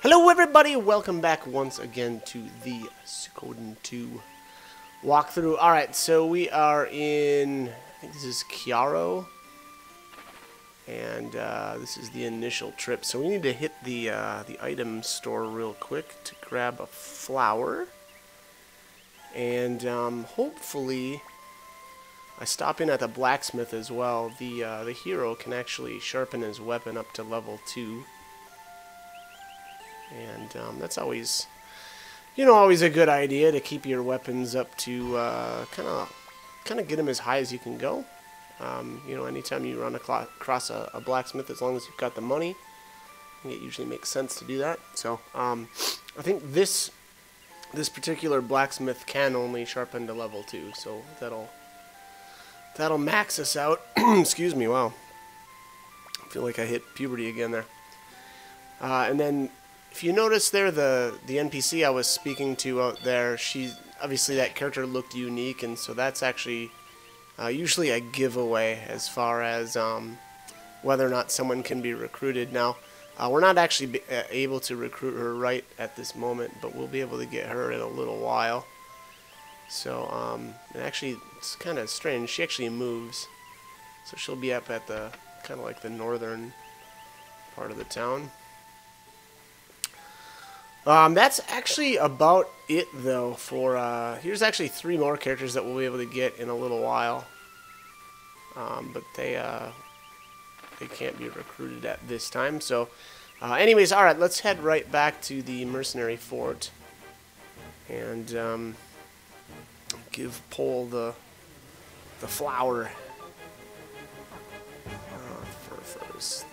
Hello everybody, welcome back once again to the Suikoden 2 walkthrough. Alright, so we are in, I think this is Chiaro, and this is the initial trip. So we need to hit the item store real quick to grab a flower, and hopefully I stop in at the blacksmith as well. The hero can actually sharpen his weapon up to level 2. And that's always, always a good idea to keep your weapons up to kind of get them as high as you can go. Anytime you run across a blacksmith, as long as you've got the money, I think it usually makes sense to do that. So I think this particular blacksmith can only sharpen to level 2, so that'll max us out. Excuse me. Wow, I feel like I hit puberty again there. And then, if you notice there, the NPC I was speaking to out there, obviously that character looked unique, and so that's actually usually a giveaway as far as whether or not someone can be recruited. Now, we're not actually able to recruit her right at this moment, but we'll be able to get her in a little while. So, and actually, it's kind of strange. She actually moves, so she'll be up at the kind of like the northern part of the town. That's actually about it, though, for, here's actually 3 more characters that we'll be able to get in a little while. But they can't be recruited at this time, so, anyways, alright, let's head right back to the mercenary fort, and, give Pole the flower.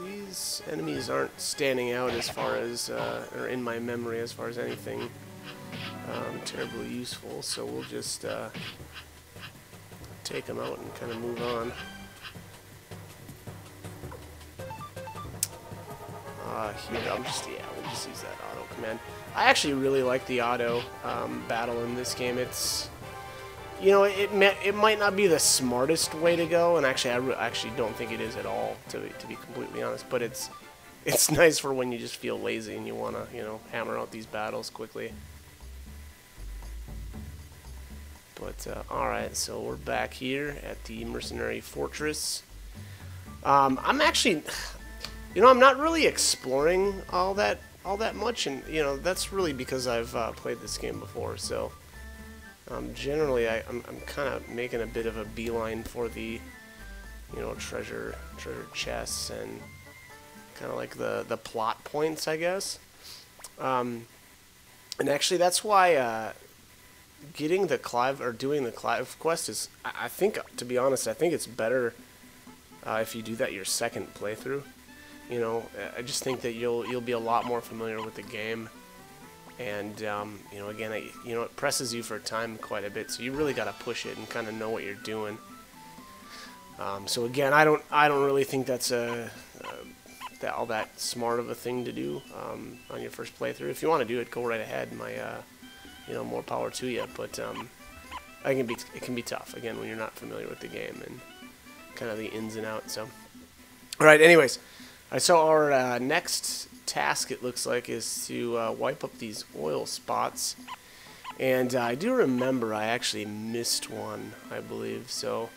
These enemies aren't standing out as far as, or in my memory as far as anything terribly useful, so we'll just take them out and kind of move on. Here, we'll just use that auto command. I actually really like the auto battle in this game. It's, it might not be the smartest way to go, and actually, I actually don't think it is at all, to be completely honest. But it's nice for when you just feel lazy and you want to, hammer out these battles quickly. But all right, so we're back here at the mercenary fortress. I'm actually, I'm not really exploring all that much, and that's really because I've played this game before, so. Generally, I'm kind of making a bit of a beeline for the, treasure chests and kind of like the plot points, I guess. And actually, that's why getting the Clive, or doing the Clive quest is, I think, to be honest, I think it's better if you do that your second playthrough. I just think that you'll be a lot more familiar with the game. And, again, it presses you for time quite a bit, so you really got to push it and kind of know what you're doing. So again, I don't really think that's all that smart of a thing to do on your first playthrough. If you want to do it, go right ahead. More power to you. But it can be tough again when you're not familiar with the game and kind of the ins and outs. So, all right. Anyways, so our next task, it looks like, is to wipe up these oil spots, and I do remember I actually missed one, I believe. So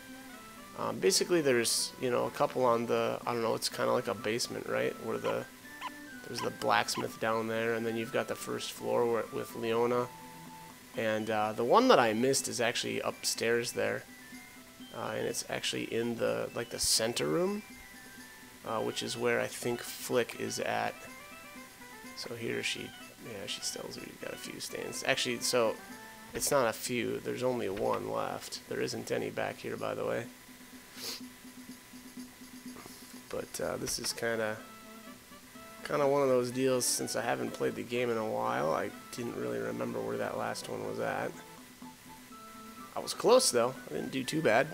basically there's a couple on the, I don't know, it's kind of like a basement, right, where there's the blacksmith down there, and then you've got the first floor with Leona, and the one that I missed is actually upstairs there, and it's actually in the center room, which is where I think Flick is at. So here she tells her you've got a few stains. Actually, so it's not a few. There's only one left. There isn't any back here, by the way. But this is kind of one of those deals. Since I haven't played the game in a while, I didn't really remember where that last one was at. I was close though. I didn't do too bad.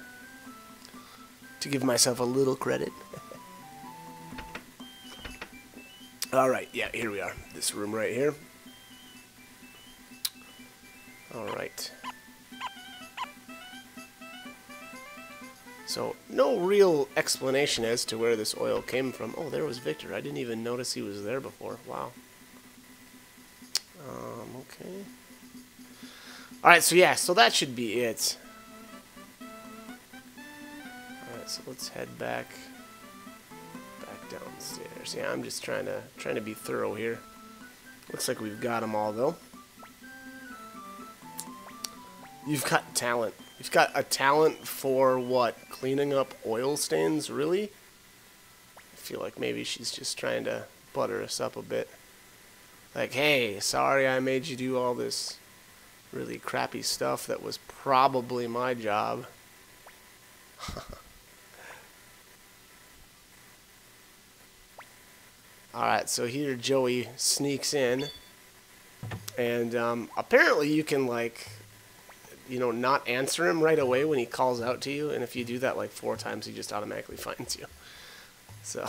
To give myself a little credit. Alright, yeah, here we are. This room right here. Alright. So, no real explanation as to where this oil came from. Oh, there was Victor. I didn't even notice he was there before. Wow. Okay. Alright, so yeah, so that should be it. Alright, so let's head back downstairs. Yeah, I'm just trying to be thorough here. Looks like we've got them all, though. You've got talent. You've got a talent for what? Cleaning up oil stains? Really? I feel like maybe she's just trying to butter us up a bit. Like, hey, sorry I made you do all this really crappy stuff that was probably my job. Alright, so here Joey sneaks in. And apparently you can, like, you know, not answer him right away when he calls out to you. And if you do that like 4 times, he just automatically finds you. So,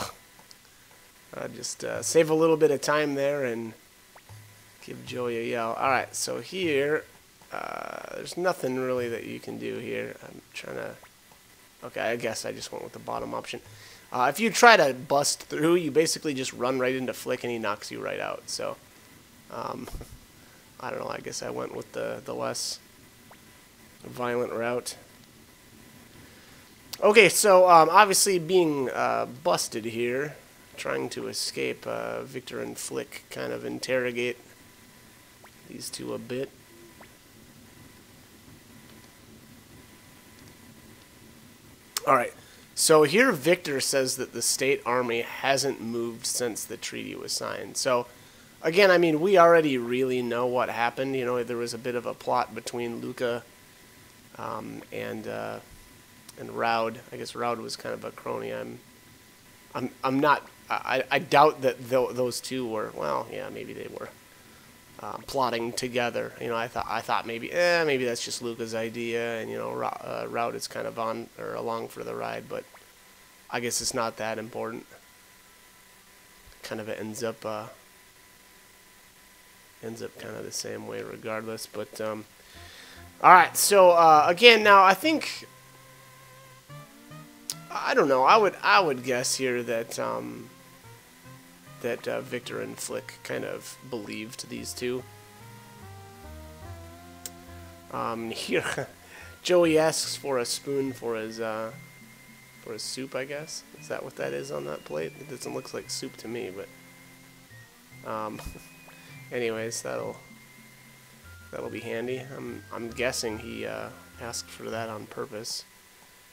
just save a little bit of time there and give Joey a yell. Alright, so here, there's nothing really that you can do here. I'm trying to... Okay, I guess I just went with the bottom option. If you try to bust through, you basically just run right into Flick and he knocks you right out. So, I don't know, I guess I went with the less violent route. Okay, so obviously being busted here, trying to escape, Victor and Flick kind of interrogate these two a bit. Alright, so here Victor says that the state army hasn't moved since the treaty was signed. So, again, I mean, we already really know what happened. You know, there was a bit of a plot between Luca and Raud. I guess Raud was kind of a crony. I'm not. I doubt that those two were. Well, yeah, maybe they were plotting together. You know, I thought maybe that's just Luca's idea, and you know, Raud is kind of on or along for the ride. But I guess it's not that important. Kind of ends up kind of the same way, regardless. But all right, so again, now I think. I don't know. I would guess here that Victor and Flick kind of believed these two. Here, Joey asks for a spoon for his soup. I guess is that what that is on that plate? It doesn't look like soup to me, but anyways, that'll be handy. I'm guessing he asked for that on purpose.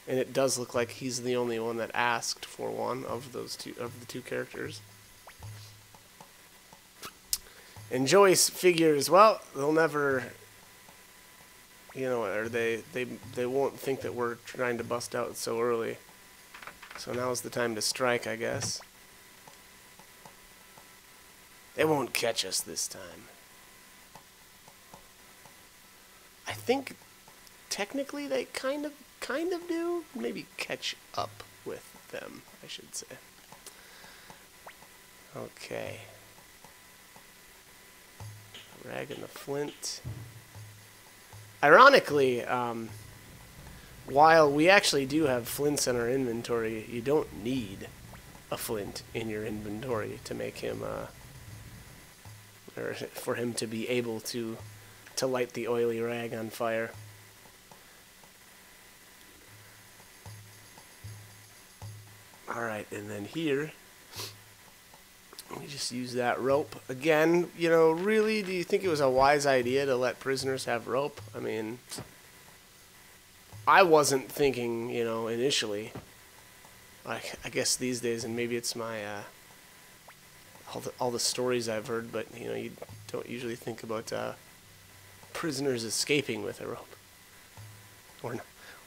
And it does look like he's the only one that asked for one of the two characters. And Joey figures, well, they'll never, you know, or they won't think that we're trying to bust out so early. So now's the time to strike, I guess. They won't catch us this time. I think technically they kind of do. Maybe catch up with them, I should say. Okay. Rag and the flint. Ironically, while we actually do have flints in our inventory, you don't need a flint in your inventory to make him, or for him to be able to light the oily rag on fire. Alright, and then here, we just use that rope. Again, you know, really, do you think it was a wise idea to let prisoners have rope? I mean, I wasn't thinking, you know, initially. Like, I guess these days, and maybe it's my, all the stories I've heard, but, you know, you don't usually think about prisoners escaping with a rope. Or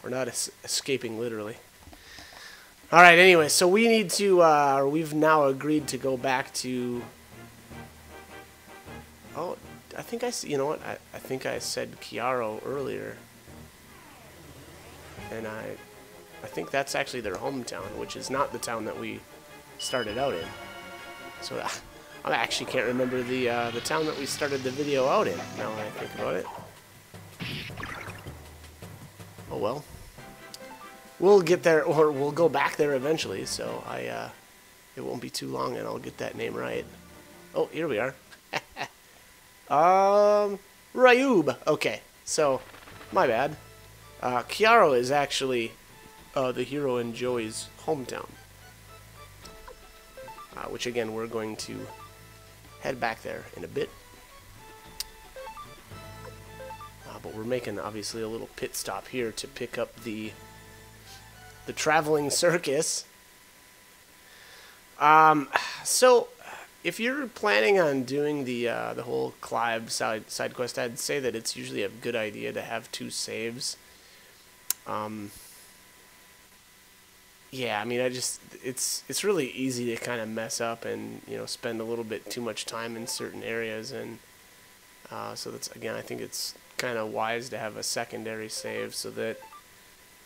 not escaping literally. Alright, anyway, so we need to, we've now agreed to go back to... Oh, I think you know what, I think I said Chiaro earlier. And I think that's actually their hometown, which is not the town that we started out in. So, I actually can't remember the town that we started the video out in, now that I think about it. Oh well. We'll get there, or we'll go back there eventually, so it won't be too long and I'll get that name right. Oh, here we are. Ryub. Okay, so, my bad. Kiaro is actually the hero in Joey's hometown. Which, again, we're going to head back there in a bit. But we're making, obviously, a little pit stop here to pick up the traveling circus. So, if you're planning on doing the whole Clive side quest, I'd say that it's usually a good idea to have 2 saves. Yeah, I mean, it's really easy to kind of mess up and, you know, spend a little bit too much time in certain areas, and so that's, again, I think it's kind of wise to have a secondary save so that,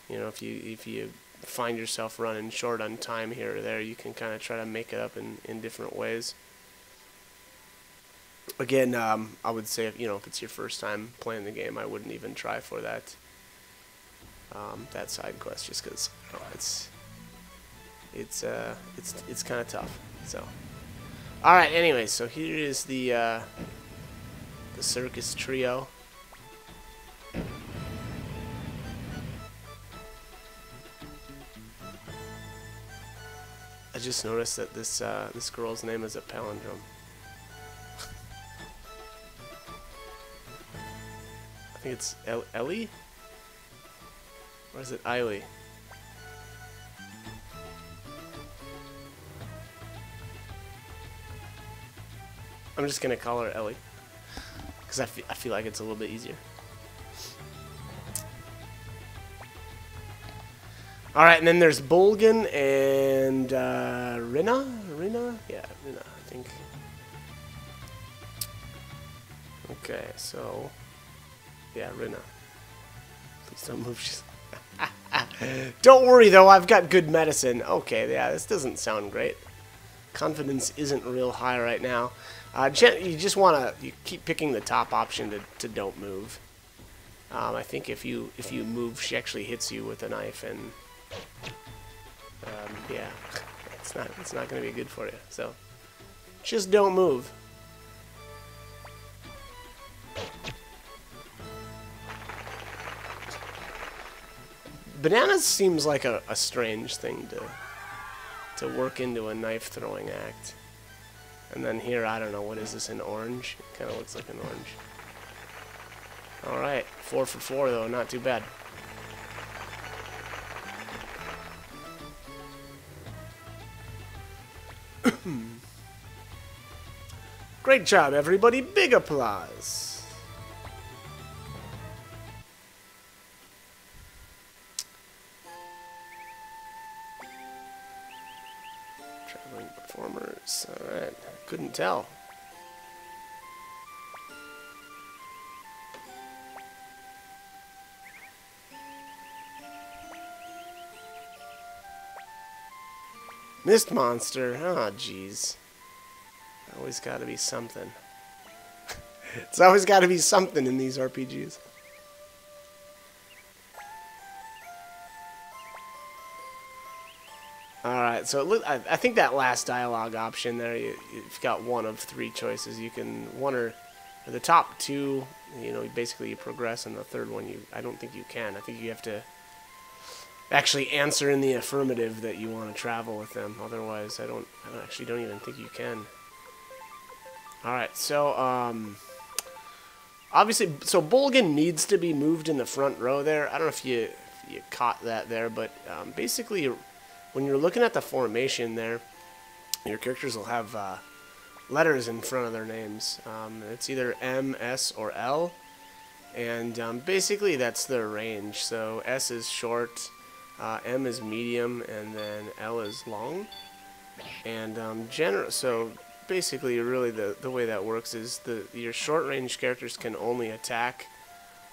you know, if you find yourself running short on time here or there, you can kind of try to make it up in different ways. Again, I would say, if it's your first time playing the game, I wouldn't even try for that side quest, just because it's kind of tough. So, all right. Anyway, so here is the circus trio. I just noticed that this girl's name is a palindrome. I think it's Ellie? Or is it Eiley? I'm just gonna call her Ellie, because I feel like it's a little bit easier. All right, and then there's Bolgan and Rina. Yeah, Rina, I think. Okay, so yeah, Rina. Please don't move. She's don't worry though, I've got good medicine. Okay, yeah, this doesn't sound great. Confidence isn't real high right now. You just want to keep picking the top option to don't move. I think if you move, she actually hits you with a knife, and yeah, it's not going to be good for you. So just don't move. Bananas seems like a strange thing to work into a knife throwing act. And then here, I don't know, what is this, an orange? It kind of looks like an orange. Alright, 4 for 4 though, not too bad. Great job, everybody. Big applause. Traveling performers. Alright. Couldn't tell. Mist monster. Oh, jeez. Always got to be something. It's always got to be something in these RPGs. Alright, so I think that last dialogue option there, you've got one of 3 choices. You can, one or the top 2, you know, basically you progress, and the third one, I don't think you can. I think you have to actually answer in the affirmative that you want to travel with them. Otherwise, I actually don't even think you can. Alright, so, obviously, so Bolgan needs to be moved in the front row there. I don't know if you caught that there, but basically, when you're looking at the formation there, your characters will have letters in front of their names. It's either M, S, or L, and basically that's their range. So S is short, M is medium, and then L is long. And so basically, really the way that works is your short range characters can only attack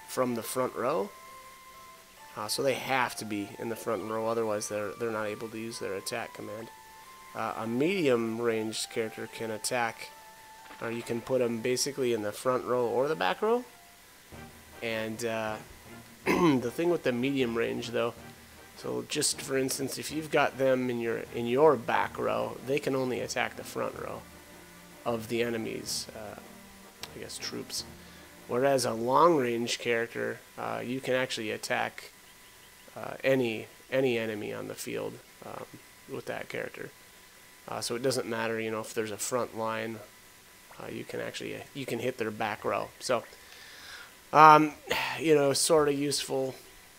from the front row. So they have to be in the front row, otherwise they're not able to use their attack command. A medium-ranged character can attack, or you can put them basically in the front row or the back row. And the thing with the medium range, though, so just for instance, if you've got them in your back row, they can only attack the front row of the enemies I guess, troops. Whereas a long-range character, you can actually attack any enemy on the field with that character. So it doesn't matter, you know, if there's a front line, you can hit their back row. So, you know, sort of useful,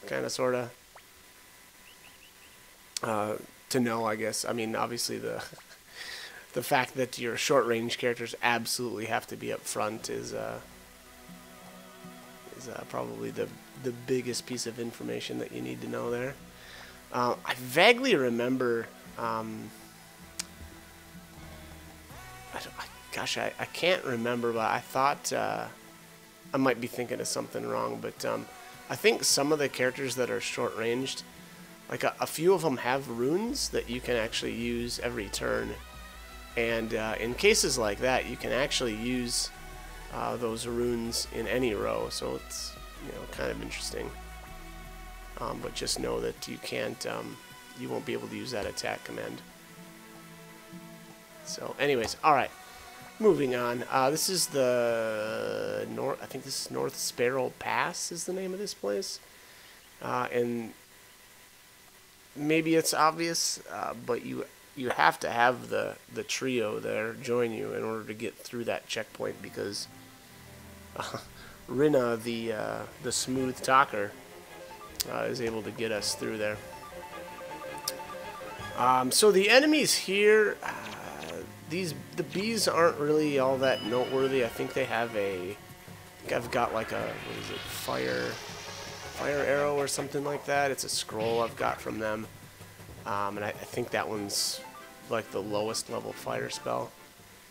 kind of, sort of, to know, I guess. I mean, obviously the fact that your short-range characters absolutely have to be up front is probably the biggest piece of information that you need to know there. I vaguely remember, gosh, I can't remember, but I thought, I might be thinking of something wrong, but I think some of the characters that are short-ranged, like a few of them have runes that you can actually use every turn. And in cases like that, you can actually use those runes in any row, so it's, you know, kind of interesting. But just know that you can't, you won't be able to use that attack command. So, anyways, all right, moving on. This is the I think this is North Sparrow Pass is the name of this place, and maybe it's obvious, but you have to have the trio there join you in order to get through that checkpoint, because Rina, the smooth talker, is able to get us through there. So the enemies here, the bees aren't really all that noteworthy. I think they have I've got like a, what is it, fire arrow or something like that. It's a scroll I've got from them, and I think that one's like the lowest level fire spell,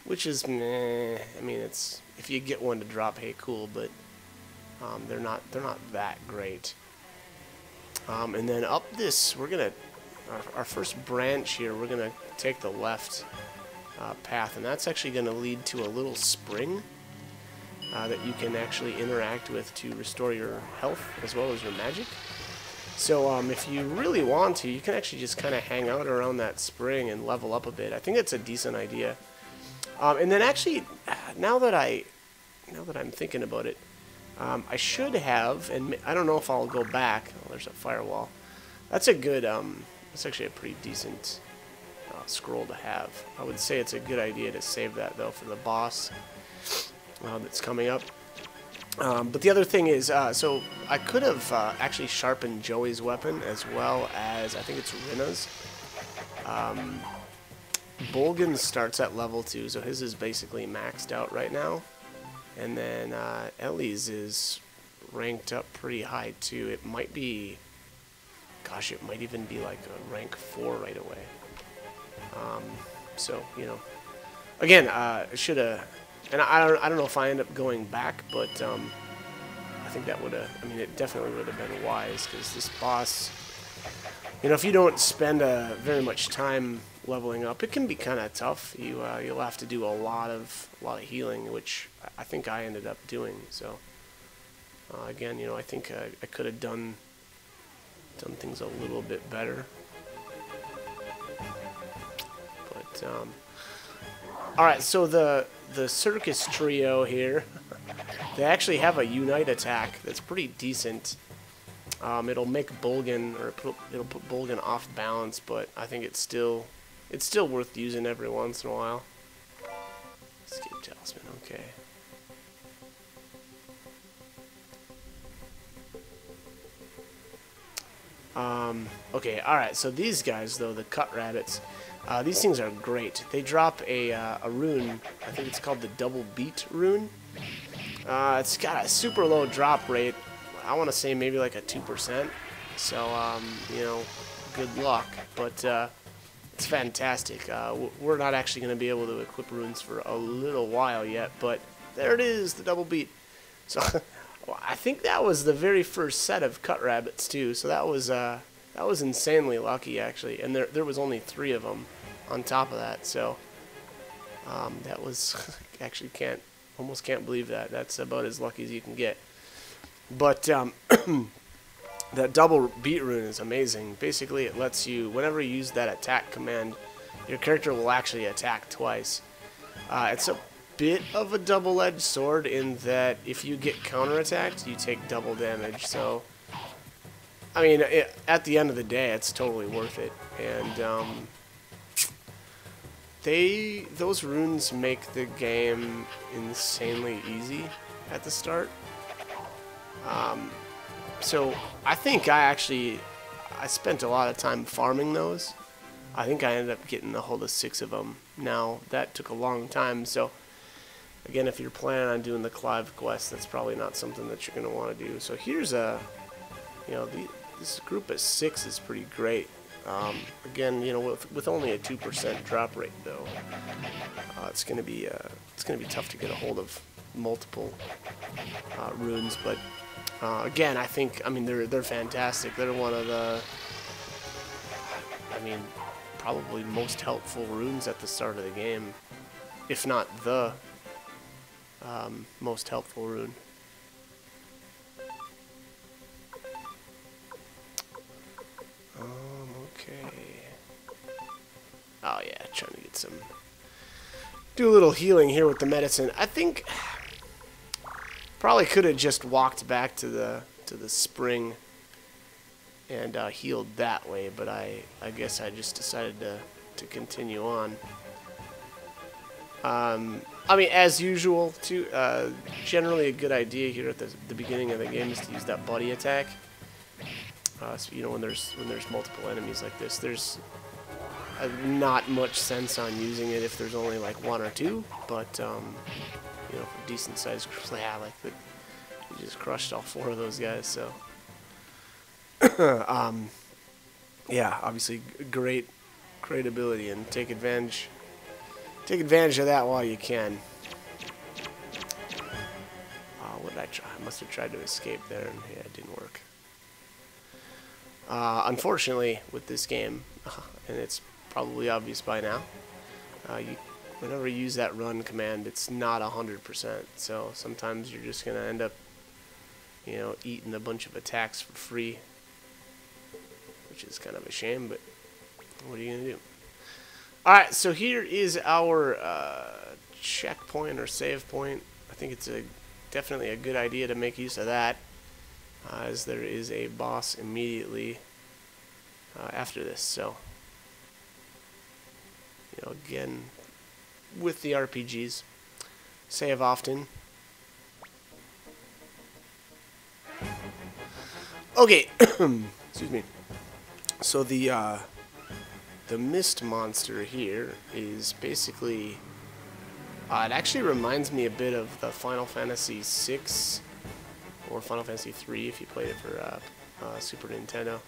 which is meh. I mean, it's, if you get one to drop, hey, cool, but they're not that great. And then up this, we're gonna our first branch here. We're gonna take the left path, and that's actually gonna lead to a little spring that you can actually interact with to restore your health as well as your magic. So if you really want to, you can actually just kind of hang out around that spring and level up a bit. I think that's a decent idea. And then actually, now that I'm thinking about it, I should have, and I don't know if I'll go back. Oh, there's a firewall. That's a good, that's actually a pretty decent scroll to have. I would say it's a good idea to save that, though, for the boss that's coming up. But the other thing is, so I could have actually sharpened Joey's weapon as well as, I think it's Rina's. Bolgan starts at level 2, so his is basically maxed out right now. And then Ellie's is ranked up pretty high too. It might be, gosh, it might even be like a rank 4 right away. So, you know, again, should have, and I don't know if I end up going back, but I think that would have, I mean, it definitely would have been wise, because this boss, you know, if you don't spend very much time leveling up, it can be kind of tough. You'll have to do a lot of healing, which I think I ended up doing. So again, you know, I think I could have done things a little bit better. But all right, so the circus trio here, they actually have a unite attack that's pretty decent. It'll make Bolgan, or it'll put Bolgan off balance, but I think it's still worth using every once in a while. Escape talisman, okay. Okay, alright, so these guys, though, the cut rabbits, these things are great. They drop a rune, I think it's called the double beat rune. It's got a super low drop rate. I want to say maybe like a 2%. So, you know, good luck. But it's fantastic. We're not actually going to be able to equip runes for a little while yet, but there it is, the double beat. So well, I think that was the very first set of cut rabbits too. So that was insanely lucky, actually. And there was only 3 of them on top of that. So that was actually almost can't believe that. That's about as lucky as you can get. But that double beat rune is amazing. Basically, it lets you, whenever you use that attack command, your character will actually attack twice. bit of a double-edged sword in that if you get counterattacked, you take double damage. So, I mean, at the end of the day, it's totally worth it. And those runes make the game insanely easy at the start. So I think I spent a lot of time farming those. I think I ended up getting a hold of 6 of them. Now, that took a long time, so again, if you're planning on doing the Clive quest, that's probably not something that you're going to want to do. So here's this group of 6 is pretty great. Again, with only a 2% drop rate, though, it's going to be tough to get a hold of multiple runes. But again, I mean, they're fantastic. They're one of the, probably most helpful runes at the start of the game, if not the most helpful rune. Okay. Oh yeah, trying to get do a little healing here with the medicine. I think probably could have just walked back to the spring and healed that way, but I guess I just decided to continue on. I mean, as usual, too, generally a good idea here at the beginning of the game is to use that buddy attack. So when there's multiple enemies like this, there's not much sense on using it if there's only like 1 or 2, but for decent sized groups, like that, you just crushed all 4 of those guys. So yeah, obviously great ability, and take advantage of that while you can. What did I try? I must have tried to escape there, and yeah, it didn't work. Unfortunately, with this game, and it's probably obvious by now, whenever you use that run command, it's not 100%. So sometimes you're just gonna end up, eating a bunch of attacks for free, which is kind of a shame. But what are you gonna do? All right, so here is our checkpoint or save point. I think it's definitely a good idea to make use of that, as there is a boss immediately after this. So, again, with the RPGs, save often. Okay, excuse me. So the mist monster here is basically, it actually reminds me a bit of the Final Fantasy VI or Final Fantasy III if you played it for Super Nintendo.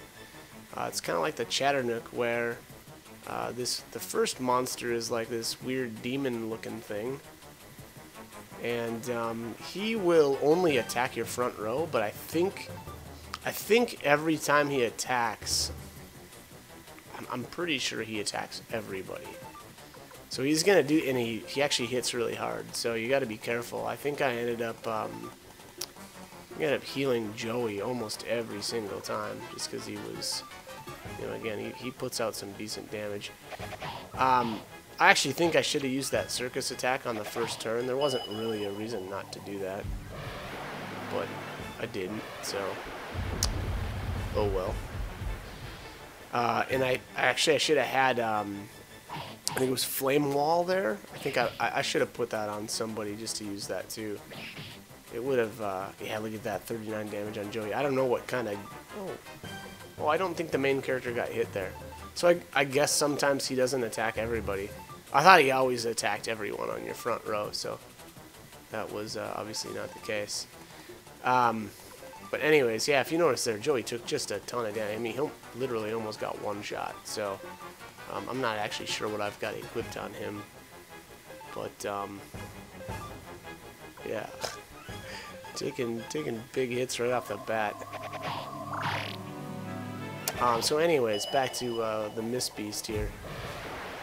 It's kind of like the Chatternook, where the first monster is like this weird demon-looking thing, and he will only attack your front row. But I think every time he attacks, I'm pretty sure he attacks everybody. So he's gonna do, and he actually hits really hard. So you got to be careful. I think I ended up healing Joey almost every single time, just because he was, again, he puts out some decent damage. I actually think I should have used that circus attack on the first turn. There wasn't really a reason not to do that, but I didn't. So, oh well. And I should have had, I think it was Flame Wall there. I think I should have put that on somebody just to use that too. It would have, yeah, look at that, 39 damage on Joey. I don't know what kind of, oh, I don't think the main character got hit there. So I guess sometimes he doesn't attack everybody. I thought he always attacked everyone on your front row, so that was obviously not the case. But anyways, yeah, if you notice there, Joey took just a ton of damage. I mean, he literally almost got one shot. So I'm not actually sure what I've got equipped on him. But yeah, taking big hits right off the bat. So anyways, back to the Mist Beast here.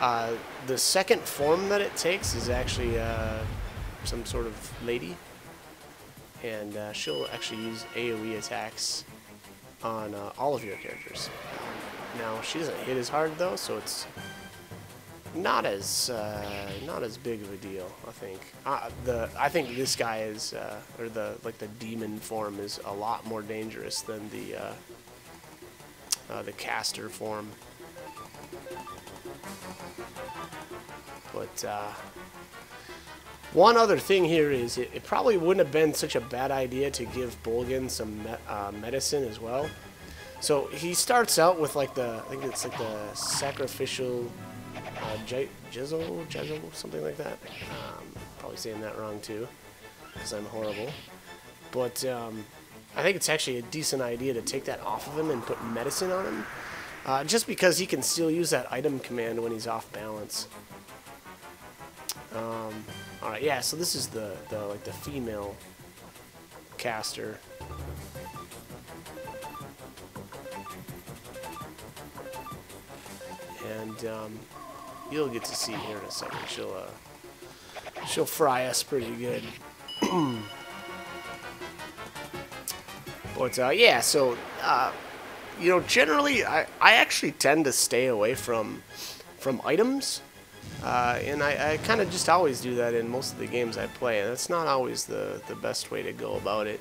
The second form that it takes is actually some sort of lady. And she'll actually use AoE attacks on all of your characters. Now, she doesn't hit as hard, though, so it's not as big of a deal. I think I think this guy is or the demon form is a lot more dangerous than the caster form. But one other thing here is it probably wouldn't have been such a bad idea to give Bolgan some medicine as well. So he starts out with like I think it's like the sacrificial Jezel, something like that. Probably saying that wrong too, because I'm horrible. But I think it's actually a decent idea to take that off of him and put medicine on him, just because he can still use that item command when he's off balance. All right, yeah. So this is the female caster. And you'll get to see here in a second. She'll fry us pretty good. But yeah, so you know, generally I actually tend to stay away from items, and I kind of just always do that in most of the games I play, and that's not always the best way to go about it.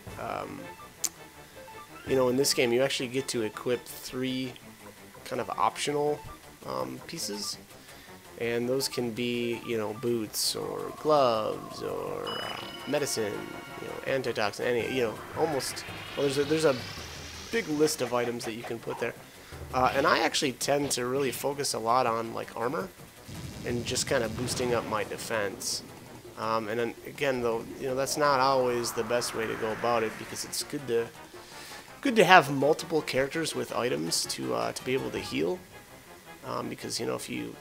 You know, in this game you actually get to equip 3 kind of optional pieces, and those can be, you know, boots or gloves or medicine, you know, antitoxin, any, you know, almost. Well, there's a big list of items that you can put there, and I actually tend to really focus a lot on like armor and just kind of boosting up my defense. And then again, though, you know, that's not always the best way to go about it, because it's good to have multiple characters with items to be able to heal. Because, you know, if you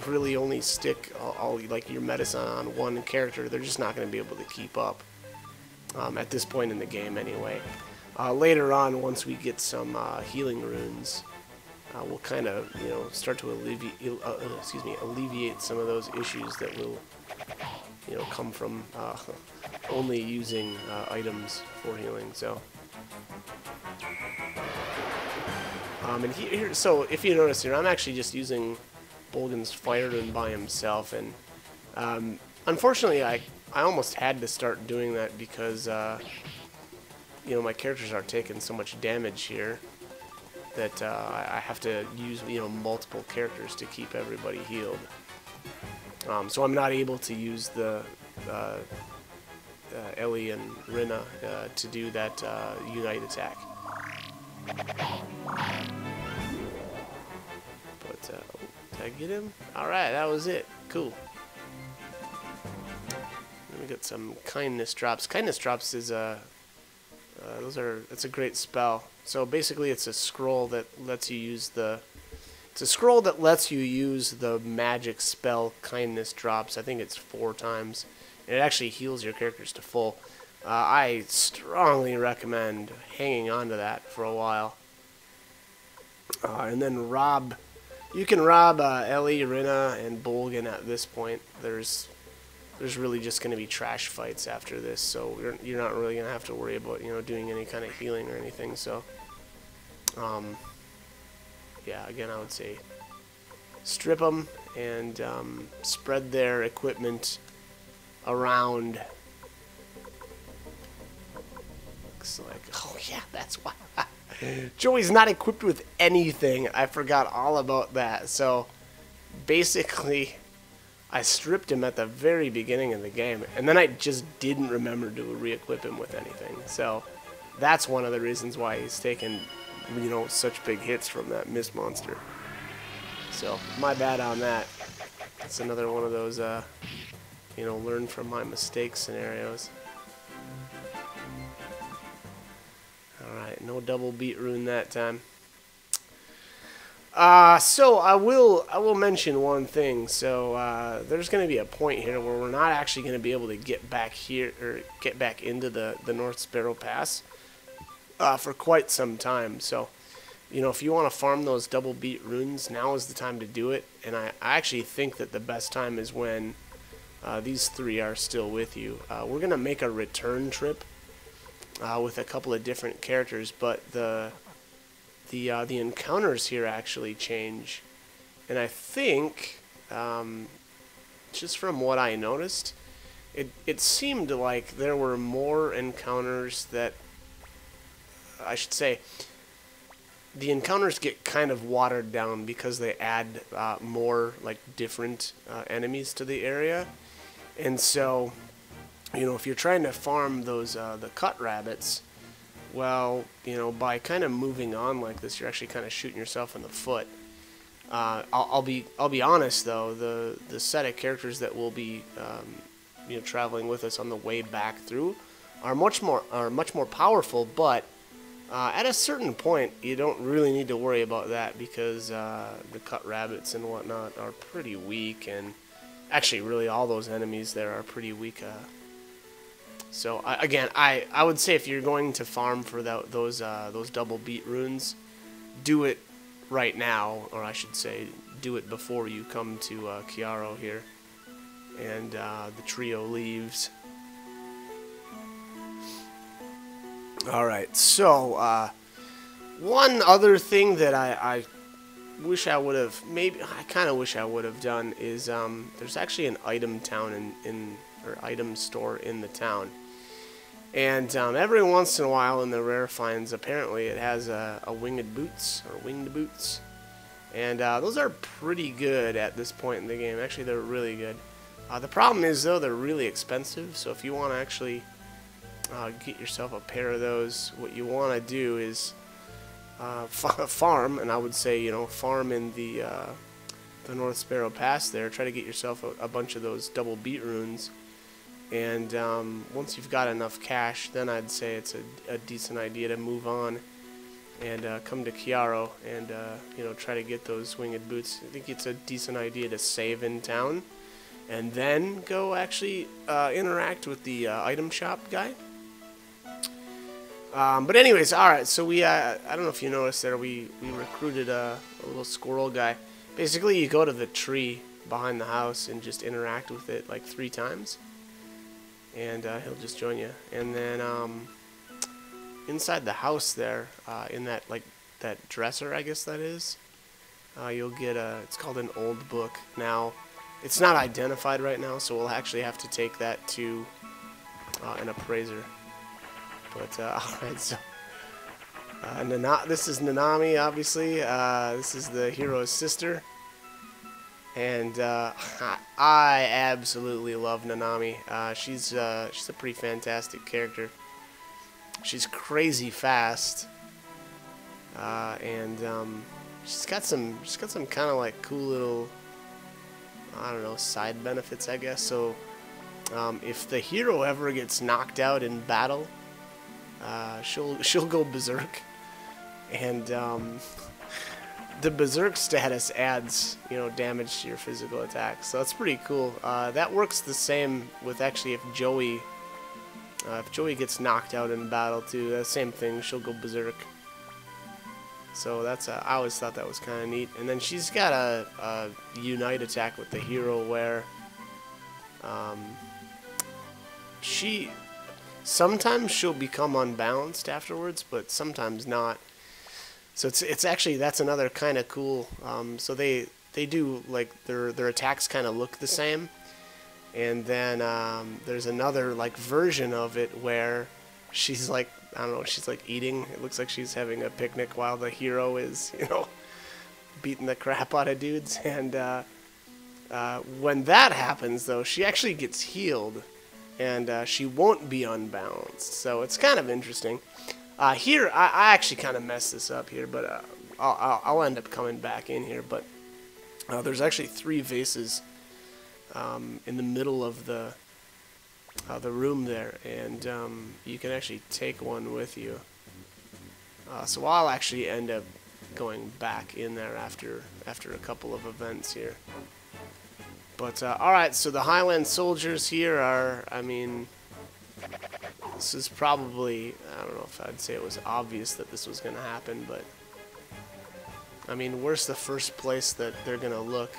really only stick all like your medicine on one character, they're just not going to be able to keep up at this point in the game anyway. Later on, once we get some healing runes, we'll kind of, you know, start to alleviate some of those issues that will, you know, come from only using items for healing. So. And here, so if you notice here, I'm actually just using Bolgan's Fire Rune by himself, and unfortunately I almost had to start doing that because you know, my characters are taking so much damage here that I have to use, you know, multiple characters to keep everybody healed. So I'm not able to use the Ellie and Rina to do that Unite attack. But did I get him? Alright, that was it. Cool. Then we got some kindness drops. Kindness drops is it's a great spell. So basically it's a scroll that lets you use the magic spell Kindness Drops. I think it's 4 times. And it actually heals your characters to full. I strongly recommend hanging on to that for a while. And then you can rob Ellie, Rina, and Bolgan at this point. There's really just going to be trash fights after this, so you're not really going to have to worry about, you know, doing any kind of healing or anything. So, yeah, again, I would say strip them and spread their equipment around. Looks like, oh yeah, that's why. Joey's not equipped with anything. I forgot all about that. So basically, I stripped him at the very beginning of the game, and then I just didn't remember to re-equip him with anything. So that's one of the reasons why he's taken, you know, such big hits from that mist monster. So my bad on that. It's another one of those, you know, learn from my mistakes scenarios. Alright, no double beat rune that time. So I will mention one thing. So there's going to be a point here where we're not actually going to be able to get back here or get back into the North Sparrow Pass for quite some time. So, you know, if you want to farm those double beat runes, now is the time to do it. And I actually think that the best time is when these 3 are still with you. We're going to make a return trip with a couple of different characters, but the encounters here actually change, and I think just from what I noticed, it seemed like there were more encounters that, I should say, the encounters get kind of watered down because they add more like different enemies to the area. And so, you know, if you're trying to farm those the cut rabbits, well, you know, by kind of moving on like this, you're actually kind of shooting yourself in the foot. I'll be honest though, the set of characters that will be you know, traveling with us on the way back through are much more powerful, but at a certain point, you don't really need to worry about that because the cut rabbits and whatnot are pretty weak, and actually, really, all those enemies there are pretty weak. So again, I would say if you're going to farm for those double beat runes, do it right now, or I should say, do it before you come to Chiaro here, and the trio leaves. Alright, so, one other thing that I wish I would have, I kind of wish I would have done is, there's actually an item town or item store in the town. And, every once in a while in the rare finds, apparently it has, winged boots, or winged boots. And, those are pretty good at this point in the game. Actually, they're really good. The problem is, though, they're really expensive, so if you want to actually get yourself a pair of those, what you want to do is farm, and I would say, you know, farm in the North Sparrow Pass there. Try to get yourself a bunch of those double beat runes, and once you've got enough cash, then I'd say it's a decent idea to move on and come to Chiaro and you know, try to get those winged boots. I think it's a decent idea to save in town and then go actually interact with the item shop guy. But anyways, alright, so we, I don't know if you noticed there, we recruited a little squirrel guy. Basically, you go to the tree behind the house and just interact with it like 3 times. And he'll just join you. And then inside the house there, in that, like, that dresser, I guess that is, you'll get it's called an old book. Now, it's not identified right now, so we'll actually have to take that to an appraiser. But, alright, so, this is Nanami, obviously. This is the hero's sister. And, I absolutely love Nanami. She's a pretty fantastic character. She's crazy fast. And, she's got some kind of, like, cool little, I don't know, side benefits, I guess. So, if the hero ever gets knocked out in battle, she'll go berserk, and the berserk status adds, you know, damage to your physical attacks. So that's pretty cool. That works the same with actually if Joey gets knocked out in battle too. The same thing. She'll go berserk. So that's I always thought that was kind of neat. And then she's got a unite attack with the hero where sometimes she'll become unbalanced afterwards, but sometimes not. So it's actually, that's another kind of cool. So they do, like, their attacks kind of look the same, and then there's another, like, version of it where she's like, I don't know, she's like eating. It looks like she's having a picnic while the hero is, you know, beating the crap out of dudes. And when that happens, though, she actually gets healed. And she won't be unbalanced, so it's kind of interesting. Here, I actually kind of messed this up here, but I'll end up coming back in here. But there's actually 3 vases in the middle of the room there, and you can actually take one with you. So I'll actually end up going back in there after a couple of events here. But, alright, so the Highland soldiers here are, I mean, this is probably, I don't know if I'd say it was obvious that this was going to happen, but, I mean, where's the first place that they're going to look?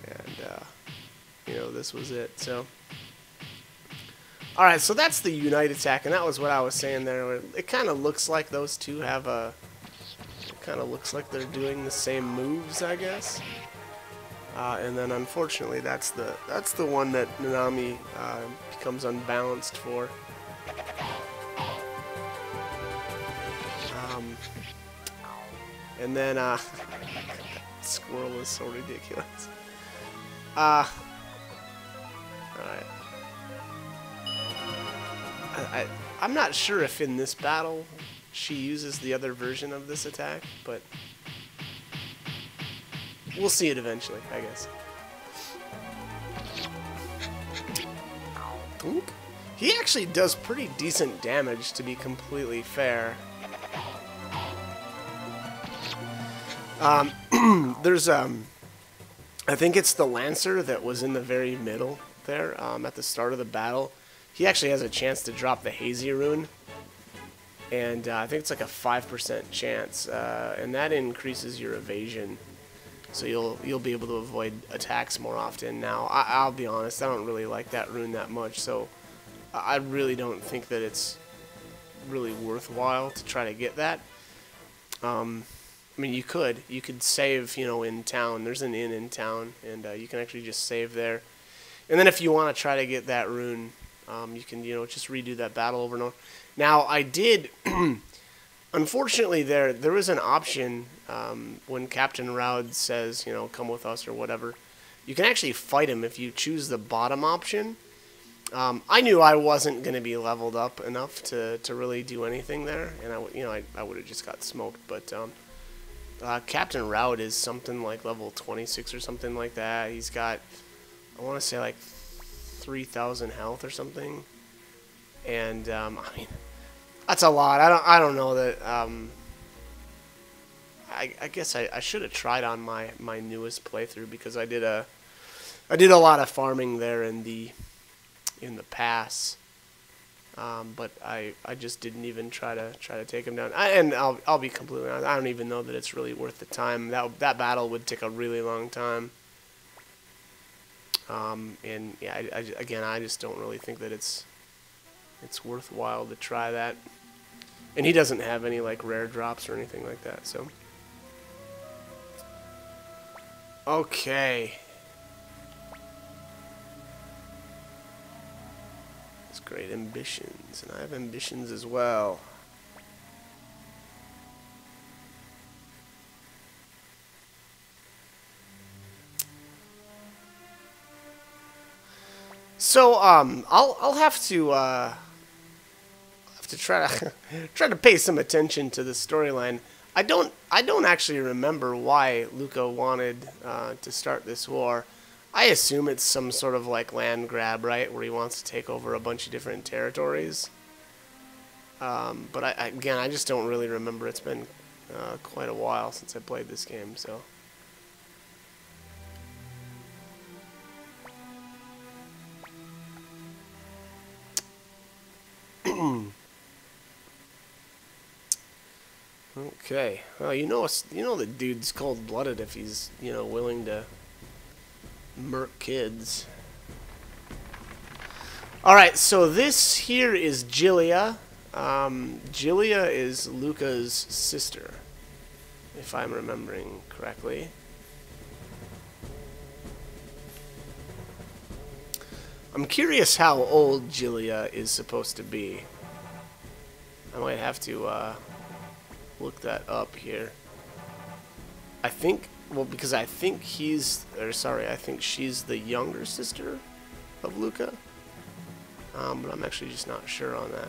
And, you know, this was it, so. Alright, so that's the Unite attack, and that was what I was saying there. It kind of looks like those two have a kind of looks like they're doing the same moves, I guess. And then unfortunately, that's the one that Nanami becomes unbalanced for. And then squirrel is so ridiculous. Alright. I'm not sure if in this battle she uses the other version of this attack, but we'll see it eventually, I guess. He actually does pretty decent damage, to be completely fair. There's I think it's the Lancer that was in the very middle there at the start of the battle. He actually has a chance to drop the Hazy Rune, and I think it's like a 5% chance, and that increases your evasion, so you'll be able to avoid attacks more often. Now, I'll be honest, I don't really like that rune that much, so I really don't think that it's really worthwhile to try to get that. I mean, you could save, you know, in town. There's an inn in town, and you can actually just save there. And then if you want to try to get that rune, you can, you know, just redo that battle over and over. Now, I did, unfortunately, there was an option when Captain Raud says, you know, come with us or whatever. You can actually fight him if you choose the bottom option. I knew I wasn't going to be leveled up enough to really do anything there, and I would have just got smoked. But Captain Raud is something like level 26 or something like that. He's got, I want to say, like 3,000 health or something, and I mean, that's a lot. I don't know that. I guess I should have tried on my newest playthrough, because I did a lot of farming there in the pass, but I just didn't even try to take him down. And I'll be completely honest, I don't even know that it's really worth the time. That battle would take a really long time. And yeah, again, I just don't really think that it's worthwhile to try that. And he doesn't have any like rare drops or anything like that, so. Okay. It's great ambitions, and I have ambitions as well. So I'll have to try to pay some attention to the storyline. I don't actually remember why Luca wanted to start this war. I assume it's some sort of like land grab, right, where he wants to take over a bunch of different territories. But again, I just don't really remember. It's been quite a while since I played this game, so. Okay. Well, you know the dude's cold-blooded if he's, you know, willing to murk kids. All right. So this here is Gilia. Gilia is Luca's sister, if I'm remembering correctly. I'm curious how old Gilia is supposed to be. I might have to look that up here. I think, well, because I think I think she's the younger sister of Luca. But I'm actually just not sure on that.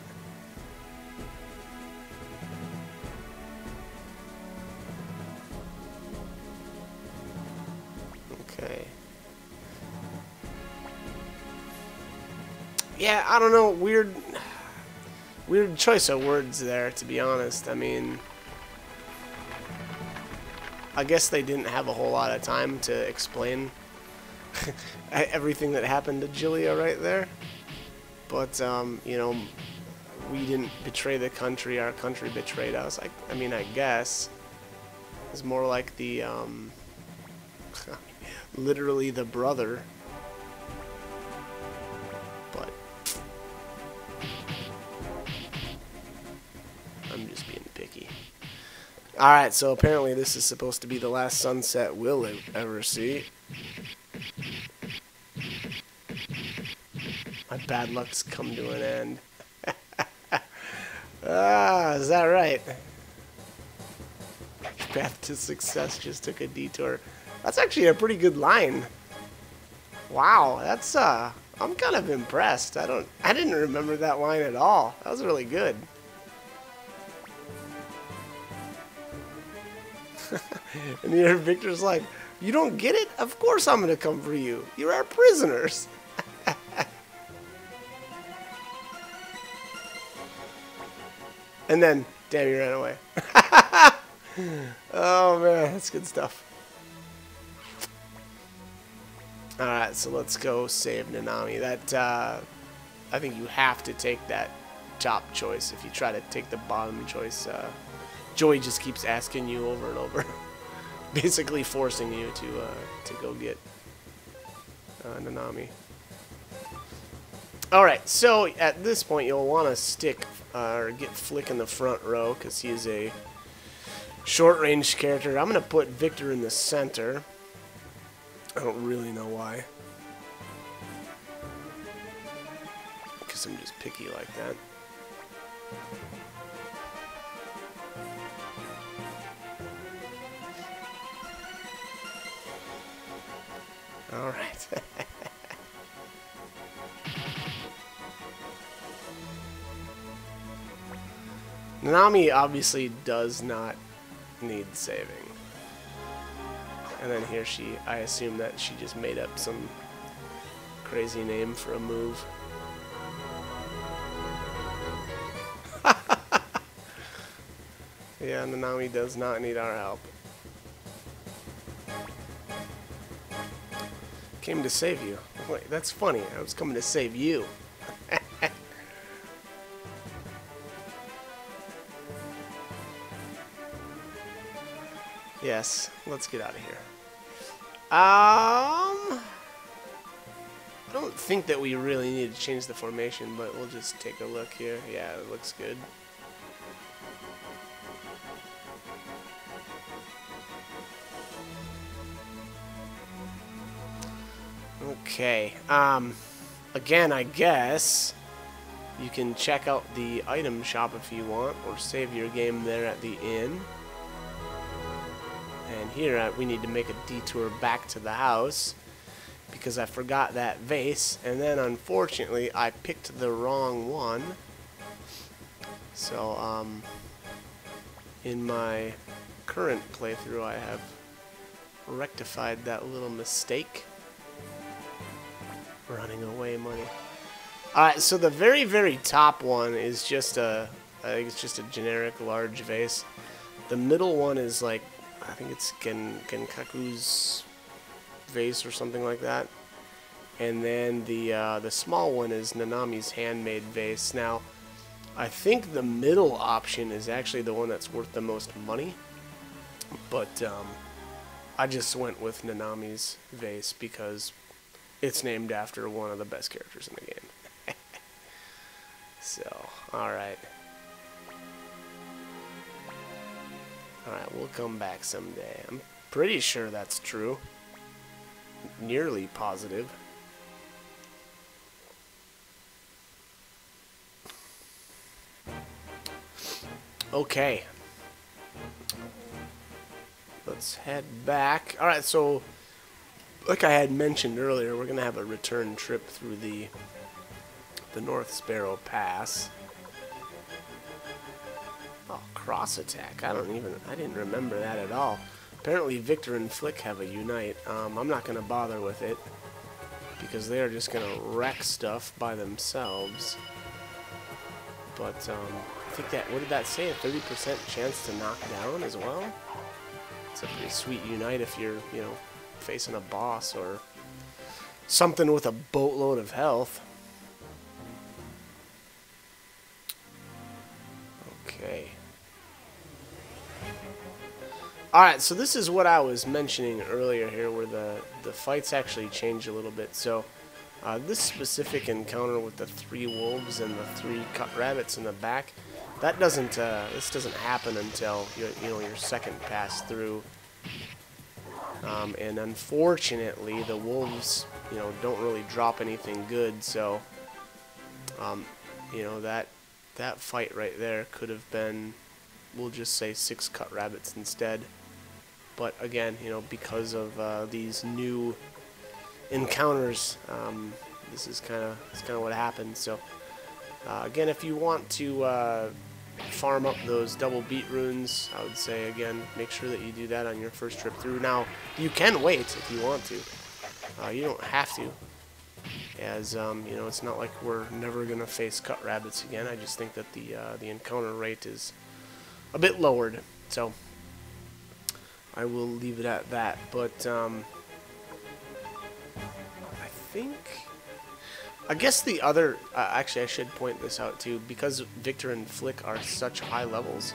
Okay. Yeah, I don't know, weird choice of words there, to be honest. I mean, I guess they didn't have a whole lot of time to explain everything that happened to Gilia right there. But, you know, we didn't betray the country, our country betrayed us. I mean, I guess. It's more like the, literally the brother. But I'm just being picky. Alright, so apparently this is supposed to be the last sunset we'll ever see. My bad luck's come to an end. Ah, is that right? Path to success just took a detour. That's actually a pretty good line. Wow, that's I'm kind of impressed. I didn't remember that line at all. That was really good. And here Victor's like, "You don't get it? Of course I'm gonna come for you. You're our prisoners." And then, damn, you ran away. Oh man, that's good stuff. Alright, so let's go save Nanami. That, I think you have to take that top choice. If you try to take the bottom choice, Joey just keeps asking you over and over. Basically forcing you to go get Nanami. Alright, so at this point you'll want to stick, or get Flick in the front row, because he is a short-range character. I'm going to put Victor in the center. I don't really know why. Because I'm just picky like that. Alright. Nanami obviously does not need saving. And then here I assume that she just made up some crazy name for a move. Yeah, Nanami does not need our help. Came to save you. Wait, that's funny. I was coming to save you. Yes, let's get out of here. I don't think that we really need to change the formation, but we'll just take a look here. Yeah, it looks good. Okay. Again, I guess you can check out the item shop if you want, or save your game there at the inn. And here we need to make a detour back to the house because I forgot that vase, and then unfortunately I picked the wrong one. So in my current playthrough I have rectified that little mistake. Running away money. Alright, so the very, very top one is just I think it's just a generic large vase. The middle one is like, I think it's Genkaku's vase or something like that. And then the small one is Nanami's handmade vase. Now, I think the middle option is actually the one that's worth the most money. But I just went with Nanami's vase because it's named after one of the best characters in the game. So, alright. Alright, we'll come back someday. I'm pretty sure that's true. Nearly positive. Okay. Let's head back. Alright, so like I had mentioned earlier, we're going to have a return trip through the North Sparrow Pass. Oh, cross attack. I didn't remember that at all. Apparently Victor and Flick have a unite. I'm not going to bother with it because they're just going to wreck stuff by themselves. But I think that, what did that say? A 30% chance to knock down as well? It's a pretty sweet unite if you're, you know, facing a boss or something with a boatload of health. Okay. Alright, so this is what I was mentioning earlier here, where the fights actually change a little bit. So this specific encounter with the 3 wolves and the 3 cut rabbits in the back, that doesn't this doesn't happen until your second pass through. And unfortunately, the wolves don't really drop anything good. So that fight right there could have been, we'll just say 6 cut rabbits instead. But again, because of these new encounters, this is kind of what happened. So again, if you want to farm up those double beat runes, I would say again make sure that you do that on your first trip through. Now you can wait if you want to. You don't have to, as it's not like we're never gonna face cut rabbits again. I just think that the encounter rate is a bit lowered, so I will leave it at that. But I guess the other, actually I should point this out too, because Victor and Flick are such high levels,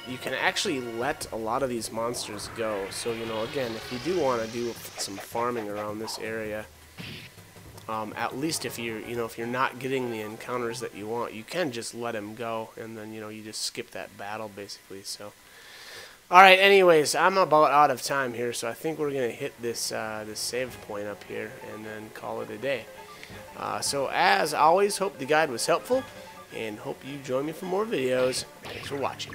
you can actually let a lot of these monsters go. So, again, if you do want to do some farming around this area, at least if you're not getting the encounters that you want, you can just let them go, and then, you just skip that battle, basically. So, alright, anyways, I'm about out of time here, so I think we're going to hit this save point up here, and then call it a day. So as always, hope the guide was helpful, and hope you join me for more videos. Thanks for watching.